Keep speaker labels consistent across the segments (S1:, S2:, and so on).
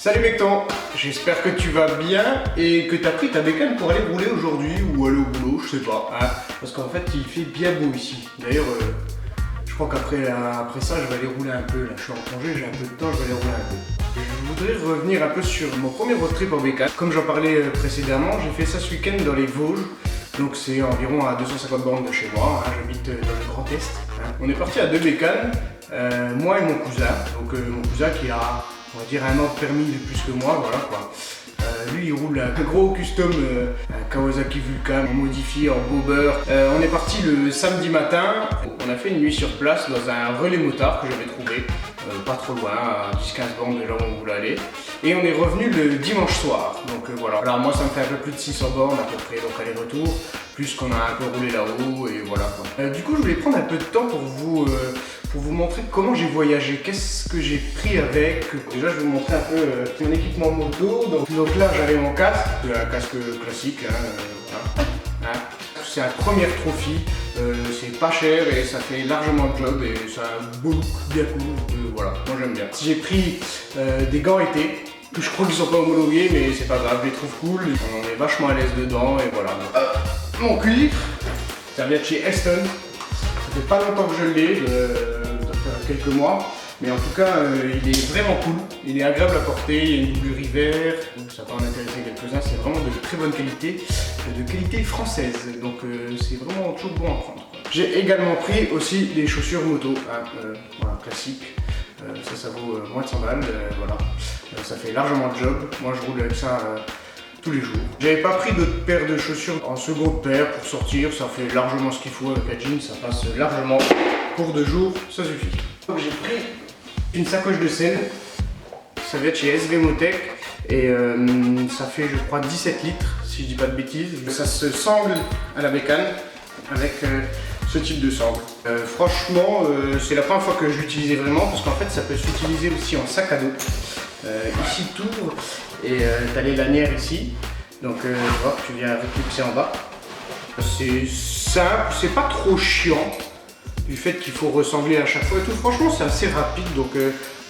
S1: Salut Becton, j'espère que tu vas bien et que tu as pris ta bécane pour aller rouler aujourd'hui ou aller au boulot, je sais pas, hein, parce qu'en fait il fait bien beau ici. D'ailleurs, je crois qu'après ça je vais aller rouler un peu, là je suis en congé, j'ai un peu de temps, je vais aller rouler un peu. Je voudrais revenir un peu sur mon premier road trip en bécane. Comme j'en parlais précédemment, j'ai fait ça ce week-end dans les Vosges, donc c'est environ à 250 bornes de chez moi, hein, j'habite dans le Grand Est. Hein. On est parti à deux bécanes, moi et mon cousin, donc mon cousin qui a, on va dire, un an de permis de plus que moi, voilà quoi. Lui il roule un gros custom, un Kawasaki Vulcan modifié en bobber. On est parti le samedi matin, on a fait une nuit sur place dans un relais motard que j'avais trouvé, pas trop loin, à 10-15 bornes de là où on voulait aller. Et on est revenu le dimanche soir, donc voilà. Alors moi ça me fait un peu plus de 600 bornes à peu près, donc aller-retour, plus qu'on a un peu roulé là-haut et voilà quoi. Du coup je voulais prendre un peu de temps pour vous montrer comment j'ai voyagé, qu'est-ce que j'ai pris avec. Déjà je vais vous montrer un peu mon équipement moto. Donc là j'avais mon casque, un casque classique, hein, voilà. C'est un premier trophy, c'est pas cher et ça fait largement le job et ça a un beau look bien cool, voilà, moi j'aime bien. J'ai pris des gants été, que je crois qu'ils sont pas homologués mais c'est pas grave, je les trouve cool, on est vachement à l'aise dedans et voilà. Mon cuir, ça vient de chez Elston, ça fait pas longtemps que je l'ai, quelques mois, mais en tout cas il est vraiment cool, il est agréable à porter, il y a une doublure hiver, donc ça peut en intéresser quelques-uns, c'est vraiment de très bonne qualité, de qualité française, donc c'est vraiment toujours bon à prendre. J'ai également pris aussi des chaussures moto, hein, voilà, classiques, ça vaut moins de 100 balles, voilà, ça fait largement le job, moi je roule avec ça tous les jours. J'avais pas pris d'autres paires de chaussures en seconde paire pour sortir, ça fait largement ce qu'il faut avec la jean, ça passe largement. Pour 2 jours, ça suffit. Donc j'ai pris une sacoche de sel, ça vient de chez SV Motech et ça fait je crois 17 litres si je dis pas de bêtises. Ça se sangle à la bécane avec ce type de sangle. Franchement c'est la première fois que je l'utilisais vraiment parce qu'en fait ça peut s'utiliser aussi en sac à dos. Ici t'ouvres et t'as les lanières ici, donc voilà, tu viens reclipser en bas. C'est simple, c'est pas trop chiant. Du fait qu'il faut ressembler à chaque fois et tout, franchement c'est assez rapide, donc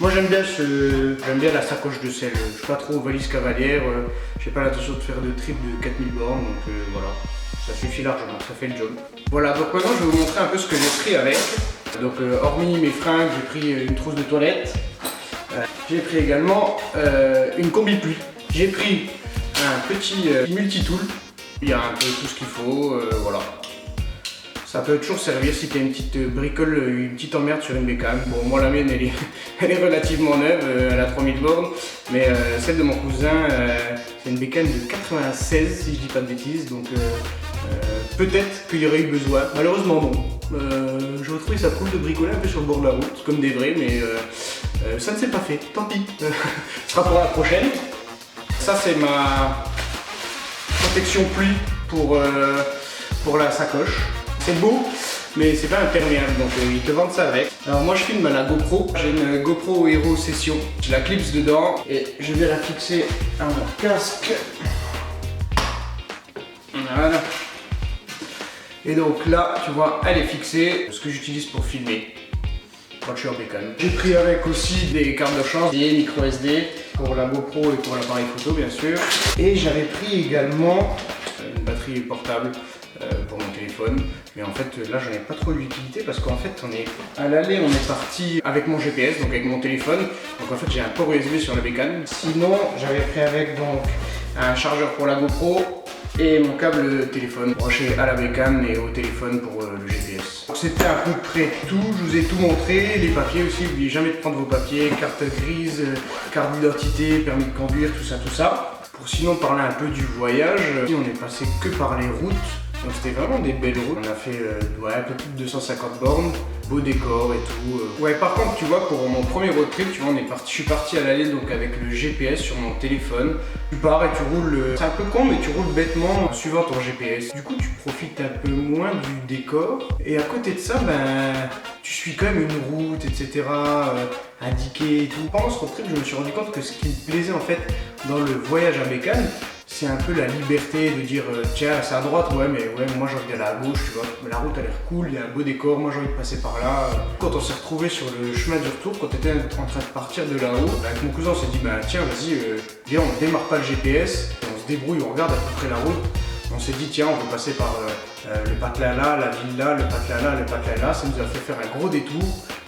S1: moi j'aime bien la sacoche de sel, je suis pas trop valise cavalière, j'ai pas l'intention de faire de trip de 4000 bornes, donc voilà, ça suffit largement, ça fait le job. Voilà, donc maintenant je vais vous montrer un peu ce que j'ai pris avec. Donc hormis mes fringues, j'ai pris une trousse de toilette, j'ai pris également une combi pluie, j'ai pris un petit multi-tool, il y a un peu tout ce qu'il faut, voilà. Ça peut toujours servir si tu as une petite bricole, une petite emmerde sur une bécane. Bon, moi la mienne elle est relativement neuve, elle a 3000 bornes, mais celle de mon cousin, c'est une bécane de 96 si je dis pas de bêtises, donc peut-être qu'il y aurait eu besoin. Malheureusement non. J'aurais trouvé ça cool de bricoler un peu sur le bord de la route, comme des vrais, mais ça ne s'est pas fait, tant pis. Ce sera pour la prochaine. Ça c'est ma protection pluie pour la sacoche. C'est beau, mais c'est pas imperméable, donc ils te vendent ça avec. Alors moi je filme à la GoPro, j'ai une GoPro Hero Session. Je la clipse dedans et je vais la fixer à mon casque. Voilà. Et donc là, tu vois, elle est fixée, ce que j'utilise pour filmer quand je suis en bécane. J'ai pris avec aussi des cartes de rechange, des micro SD pour la GoPro et pour l'appareil photo bien sûr. Et j'avais pris également une batterie portable pour mon téléphone, mais en fait là j'en ai pas trop d'utilité parce qu'en fait on est à l'aller, on est parti avec mon GPS, donc avec mon téléphone, donc en fait j'ai un port USB sur la bécane. Sinon j'avais pris avec donc un chargeur pour la GoPro et mon câble téléphone branché à la bécane et au téléphone pour le GPS. C'était à peu près tout, je vous ai tout montré, les papiers aussi, n'oubliez jamais de prendre vos papiers, carte grise, carte d'identité, permis de conduire, tout ça. Pour sinon parler un peu du voyage, on est passé que par les routes. Donc c'était vraiment des belles routes, on a fait un peu plus de 250 bornes, beau décor et tout. Ouais, par contre tu vois, pour mon premier road trip, tu vois, je suis parti à l'aller donc avec le GPS sur mon téléphone. Tu pars et tu roules, c'est un peu con mais tu roules bêtement en suivant ton GPS. Du coup tu profites un peu moins du décor et à côté de ça, tu suis quand même une route, etc. Indiquée et tout. Pendant ce road trip, je me suis rendu compte que ce qui me plaisait en fait dans le voyage à bécane, c'est un peu la liberté de dire tiens c'est à droite, ouais mais ouais moi j'ai envie d'aller à gauche, tu vois, mais la route a l'air cool, il y a un beau décor, moi j'ai envie de passer par là. Quand on s'est retrouvé sur le chemin du retour, quand on était en train de partir de là-haut, avec mon cousin on s'est dit bah tiens vas-y, viens on démarre pas le GPS, et on se débrouille, on regarde à peu près la route. On s'est dit tiens on va passer par le patelin là, la ville là, le patelin là, le patelin là, ça nous a fait faire un gros détour.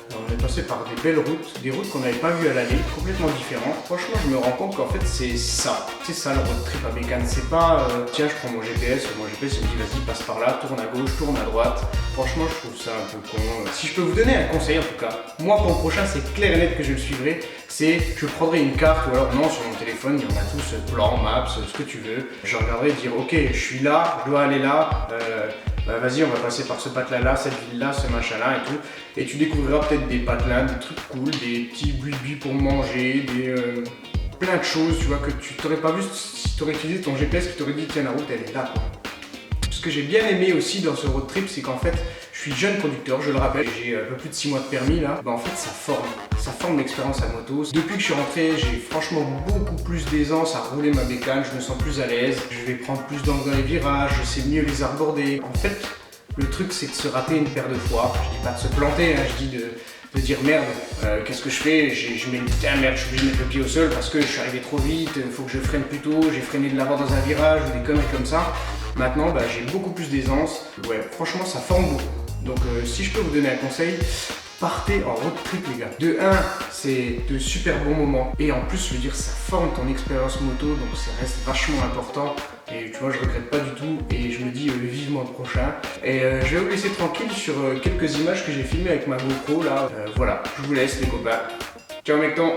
S1: On est passé par des belles routes, des routes qu'on n'avait pas vues à l'aller, complètement différentes. Franchement, je me rends compte qu'en fait, c'est ça le road trip à bécane. C'est pas tiens, je prends mon GPS il me dit vas-y, passe par là, tourne à gauche, tourne à droite. Franchement, je trouve ça un peu con. Si je peux vous donner un conseil en tout cas, moi pour le prochain, c'est clair et net que je le suivrai. C'est je prendrai une carte ou alors non, sur mon téléphone, il y en a tous, plan, maps, ce que tu veux. Je regarderai dire ok, je suis là, je dois aller là. Bah vas-y on va passer par ce patelin là, cette ville là, ce machin là et tout. Et tu découvriras peut-être des patelins, des trucs cool, des petits buis pour manger, plein de choses tu vois que tu t'aurais pas vu si tu aurais utilisé ton GPS qui t'aurait dit tiens la route elle est là quoi. Ce que j'ai bien aimé aussi dans ce road trip c'est qu'en fait je suis jeune conducteur, je le rappelle, j'ai un peu plus de 6 mois de permis là. Bah en fait ça forme l'expérience à moto. Depuis que je suis rentré, j'ai franchement beaucoup plus d'aisance à rouler ma bécane, je me sens plus à l'aise, je vais prendre plus d'angle dans les virages, je sais mieux les aborder. En fait, le truc c'est de se rater une paire de fois. Je dis pas de se planter, hein, je dis de dire merde, qu'est-ce que je fais, je mets une putain merde, je suis obligé de mettre le pied au sol parce que je suis arrivé trop vite, il faut que je freine plus tôt, j'ai freiné de l'avant dans un virage ou des conneries comme ça. Maintenant, bah, j'ai beaucoup plus d'aisance. Ouais, franchement, ça forme beaucoup. Donc, si je peux vous donner un conseil, partez en road trip, les gars. De 1, c'est de super bons moments. Et en plus, je veux dire, ça forme ton expérience moto, donc ça reste vachement important. Et tu vois, je regrette pas du tout. Et je me dis vivement le prochain. Et je vais vous laisser tranquille sur quelques images que j'ai filmées avec ma GoPro là. Voilà, je vous laisse les copains. Ciao, mecton.